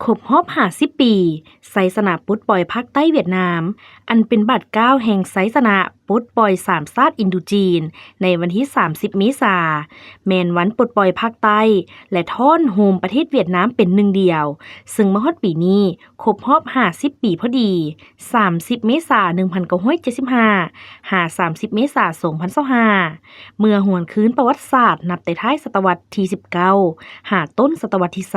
ครบรอบ50 ปีไซสนะปลดปล่อยภาคใต้เวียดนาม อันเป็นบัตรเก้าแห่งไซสนะปลดปล่อย3ชาติอินโดจีนในวันที่30 เมษายนแม่นวันปลดปล่อยภาคใต้และท่อนโฮมประเทศเวียดนามเป็นหนึ่งเดียว ซึ่งมาฮอดปีนี้ครบรอบ50 ปีพอดี 30 เมษายน 1975 หา 30 เมษายน 2025 เมื่อหวนคืนประวัติศาสตร์นับแต่ท้ายศตวรรษที่ 19 หาต้นศตวรรษที่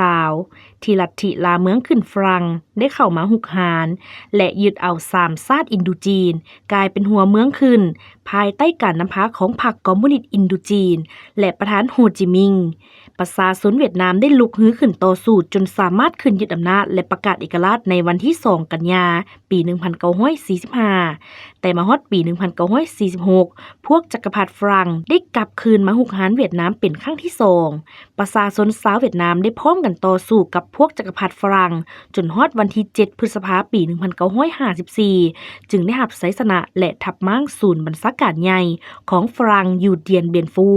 20 ที่ลัทธิลาเมืองขึ้นฝรั่งได้เข้ามาหุกหารและยึดเอา3ชาติอินโดจีนกลายเป็นหัวเมืองขึ้นภายใต้การนำพาของพรรคคอมมิวนิสต์อินโดจีนและประธานโฮจิมินห์ประชาชนเวียดนามได้ลุกฮือขึ้นต่อสู้จนสามารถขึ้นยึดอำนาจและประกาศเอกราชในวันที่ 2 กันยายน ปี 1945 แต่มาฮอดปี 1946 พวกจักรพรรดิฝรั่งได้กลับคืนมาหุกหารเวียดนามเป็นครั้งที่ 2 ประชาชนชาวเวียดนามได้พร้อมกันต่อสู้กับพวกจักรพรรดิฝรั่งจนฮอดวันที่ 7 พฤษภาคม ปี 1954 จึงได้รับชัยชนะและทับมั่งศูนย์บัญชาการใหญ่ของฝรั่งอยู่เดียนเบียนฟู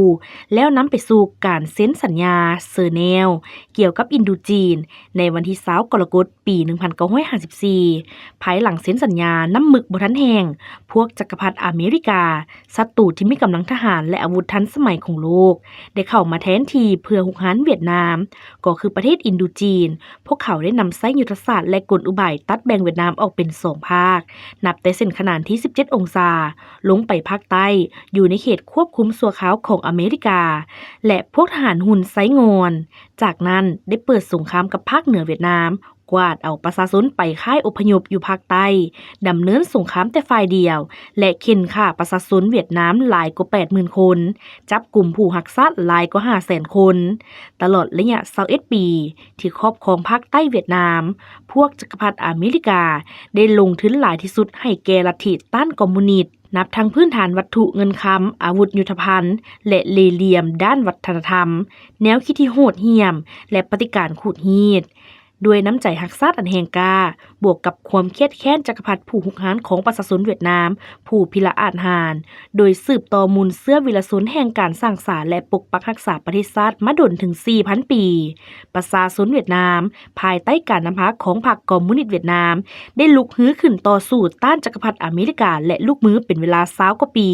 แล้วนำไปสู่การเซ็นสัญญาเซอร์แนลเกี่ยวกับอินโดจีนในวันที่ 20 กรกฎาคม ปี 1954 ภายหลังเซ็นสัญญาน้ำหมึกบ่ทันแห้งพวกจักรพรรดิอเมริกาศัตรูที่มีกำลังทหารและอาวุธทันสมัยของโลกได้เข้ามาแทนที่เพื่อหุกหารเวียดนามก็คือประเทศอินโดจีนพวกเขาได้นำไส้ยุทธศาสตร์และกลอุบายตัดแบ่งเวียดนามออกเป็น2ภาคนับแต่เส้นขนานที่ 17 องศาลงไปภาคใต้อยู่ในเขตควบคุมชั่วคราวของอเมริกาและพวกทหารหุ่นไซงอนจากนั้นได้เปิดสงครามกับภาคเหนือเวียดนามกวาดเอาประชาชนไปค่ายอพยพอยู่ภาคใต้ดำเนินสงครามแต่ฝ่ายเดียวและเข็นฆ่าประชาชนเวียดนามหลายกว่า 80,000 คนจับกลุ่มผู้หักษาหลายกว่า 500,000 คนตลอดระยะ21 ปีที่ครอบครองภาคใต้เวียดนามพวกจักรพรรดิอเมริกาได้ลงทุนหลายที่สุดให้แก่ลัทธิต้านคอมมิวนิสต์นับทั้งพื้นฐานวัตถุเงินคำอาวุธยุทโธภัณฑ์และเลเหลี่ยมด้านวัฒนธรรมแนวคิดที่โหดเหี้ยมและปฏิการขูดรีดด้วยน้ำใจรักชาติอันแห่งกล้าบวกกับความเครียดแค้นจักรพรรดิผู้หุกหารของประชาชนเวียดนามผู้พิละอาจหาญโดยสืบต่อมูลเสื้อวิรชนแห่งการสร้างสรรค์และปกปักรักษาประเทศชาติมาดนถึง 4,000 ปีประชาชนเวียดนามภายใต้การนำพาของพรรคคอมมิวนิสต์เวียดนามได้ลุกฮือขึ้นต่อสู้ต้านจักรพรรดิอเมริกาและลูกมือเป็นเวลา20 กว่าปี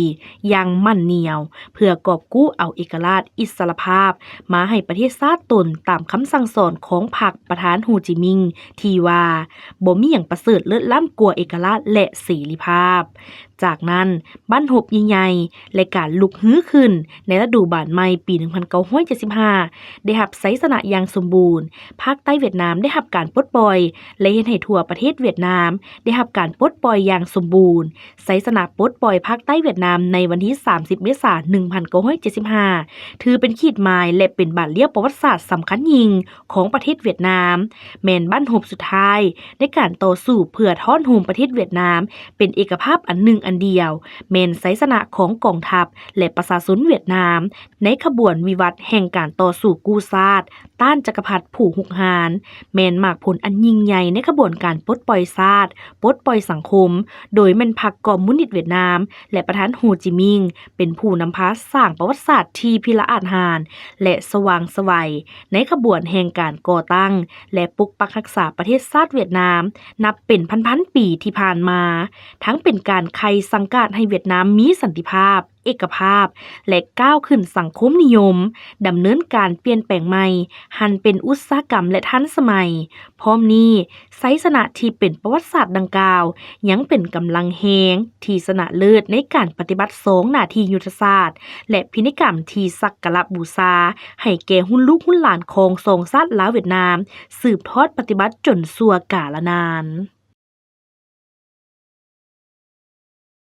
อย่างมั่นเหนียวเพื่อกอบกู้เอาเอกราชอิสรภาพมาให้ประเทศชาติตนตามคำสั่งสอนของพรรคประธานโฮจิมินห์ที่ว่าบ่มีหยังประเสริฐเลิศล้ำกว่าเอกราชและเสรีภาพจากนั้นบ้านหบใหญ่ๆและการลุกฮื้อขึ้นในฤดูบานใหม่ปี 1975 ได้รับชัยชนะอย่างสมบูรณ์ภาคใต้เวียดนามได้รับการปลดปล่อยและเฮ็ดให้ทั่วประเทศเวียดนามได้รับการปลดปล่อยอย่างสมบูรณ์ชัยชนะปลดปล่อยภาคใต้เวียดนามในวันที่ 30 เมษายน 1975 ถือเป็นขีดหมายและเป็นบทเรียนประวัติศาสตร์สำคัญยิ่งของประเทศเวียดนามแม่นบ้านหบสุดท้ายในการต่อสู้เพื่อทอนโฮมประเทศเวียดนามเป็นเอกภาพอันหนึ่งอันเดียวแม่นชัยชนะของกองทัพและประชาชนเวียดนามในขบวนวิวัฒน์แห่งการต่อสู้กู้ชาติต้านจักรพรรดิผู้หุกหารแม่นมากผลอันยิ่งใหญ่ในขบวนการปลดปล่อยชาติปลดปล่อยสังคมโดยแม่นพรรคคอมมิวนิสต์เวียดนามและประธานโฮจิมินห์เป็นผู้นำพาสร้างประวัติศาสตร์ที่พิละอาจหาญและสว่างไสวในขบวนแห่งการก่อตั้งและปกปักรักษาประเทศชาติเวียดนามนับเป็นพันๆปีที่ผ่านมาทั้งเป็นการไขสังกัดให้เวียดนามมีสันติภาพเอกภาพและก้าวขึ้นสังคมนิยมดำเนินการเปลี่ยนแปลงใหม่หันเป็นอุตสาหกรรมและทันสมัยพร้อมนี้ชัยชนะที่เป็นประวัติศาสตร์ดังกล่าวยังเป็นกำลังแหงที่ชนะเลิศในการปฏิบัติ2หน้าที่ยุทธศาสตร์และพิธีกรรมที่สักการะบูชาให้แก่หุ้นลูกหุ้นหลานของ2ชาติลาวเวียดนามสืบทอดปฏิบัติจนชั่วกาลนาน